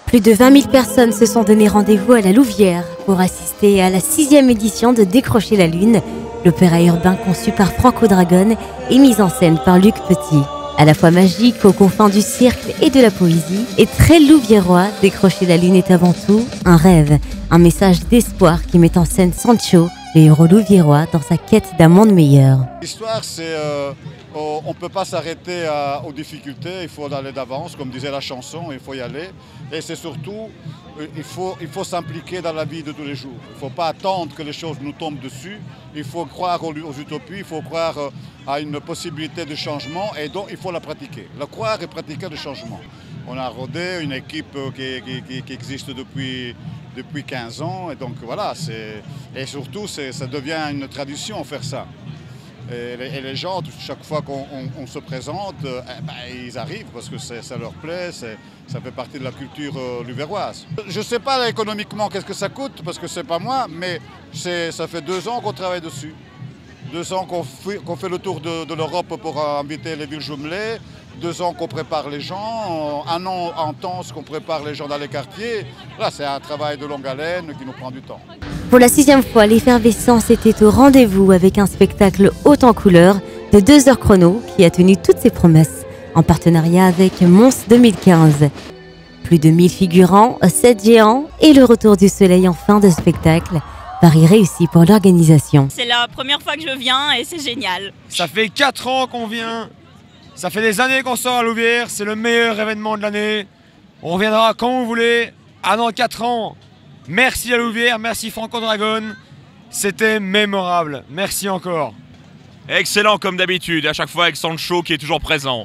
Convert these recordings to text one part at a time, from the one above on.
Plus de 20 000 personnes se sont donné rendez-vous à la Louvière pour assister à la 6e édition de Décrocher la Lune, l'opéra urbain conçu par Franco Dragone et mis en scène par Luc Petit. À la fois magique aux confins du cirque et de la poésie, et très louviérois, Décrocher la Lune est avant tout un rêve, un message d'espoir qui met en scène Sancho, le héros louviérois, dans sa quête d'un monde meilleur. L'histoire, c'est on ne peut pas s'arrêter aux difficultés, il faut aller d'avance, comme disait la chanson, il faut y aller. Et c'est surtout, il faut s'impliquer dans la vie de tous les jours. Il ne faut pas attendre que les choses nous tombent dessus. Il faut croire aux utopies, il faut croire à une possibilité de changement et donc il faut la pratiquer. Le croire et pratiquer le changement. On a rodé une équipe qui existe depuis 15 ans et donc voilà, et surtout ça devient une tradition faire ça. Et les gens, chaque fois qu'on se présente, ils arrivent parce que ça leur plaît, ça fait partie de la culture louviéroise. Je ne sais pas économiquement qu'est-ce que ça coûte, parce que c'est pas moi, mais ça fait 2 ans qu'on travaille dessus. 2 ans qu'on fait le tour de l'Europe pour inviter les villes jumelées, 2 ans qu'on prépare les gens, 1 an intense qu'on prépare les gens dans les quartiers. Là, c'est un travail de longue haleine qui nous prend du temps. Pour la 6e fois, l'effervescence était au rendez-vous avec un spectacle haut en couleur de 2 heures chrono qui a tenu toutes ses promesses en partenariat avec Mons 2015. Plus de 1000 figurants, 7 géants et le retour du soleil en fin de spectacle. Pari réussi pour l'organisation. C'est la première fois que je viens et c'est génial. Ça fait 4 ans qu'on vient, ça fait des années qu'on sort à Louvière, c'est le meilleur événement de l'année. On reviendra quand vous voulez, dans 4 ans. Merci à Louvière, merci Franco Dragone, c'était mémorable, merci encore. Excellent comme d'habitude, à chaque fois avec Sancho qui est toujours présent.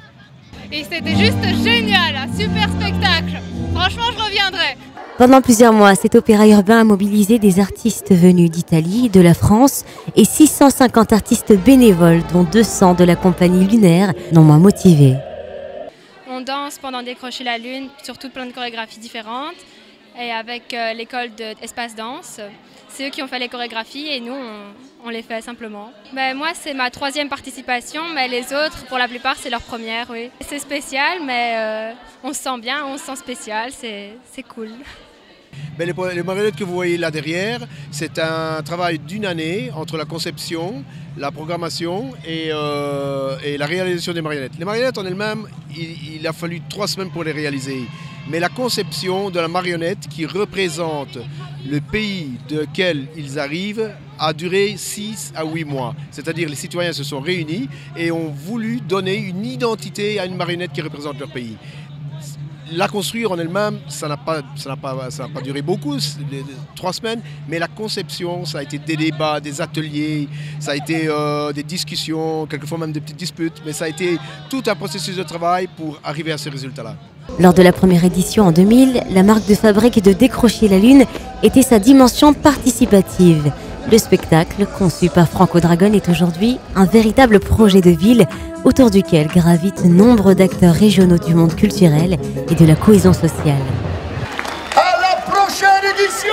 Et c'était juste génial, un super spectacle, franchement je reviendrai. Pendant plusieurs mois, cet opéra urbain a mobilisé des artistes venus d'Italie, de la France et 650 artistes bénévoles, dont 200 de la compagnie Lunaire, non moins motivés. On danse pendant Décrocher la Lune, surtout plein de chorégraphies différentes. Et avec l'école d'Espace Danse, c'est eux qui ont fait les chorégraphies et nous, on les fait simplement. Moi, c'est ma 3e participation, mais les autres, pour la plupart, c'est leur première, oui. C'est spécial, mais on se sent bien, on se sent spécial, c'est cool. Les marionnettes que vous voyez là derrière, c'est un travail d'1 année entre la conception, la programmation et la réalisation des marionnettes. Les marionnettes en elles-mêmes, il a fallu 3 semaines pour les réaliser. Mais la conception de la marionnette qui représente le pays duquel ils arrivent a duré 6 à 8 mois. C'est-à-dire les citoyens se sont réunis et ont voulu donner une identité à une marionnette qui représente leur pays. La construire en elle-même, ça n'a pas duré beaucoup, 3 semaines, mais la conception, ça a été des débats, des ateliers, ça a été des discussions, quelquefois même des petites disputes, mais ça a été tout un processus de travail pour arriver à ce résultat-là. Lors de la première édition en 2000, la marque de fabrique de Décrocher la Lune était sa dimension participative. Le spectacle, conçu par Franco Dragone, est aujourd'hui un véritable projet de ville autour duquel gravitent nombre d'acteurs régionaux du monde culturel et de la cohésion sociale. À la prochaine édition!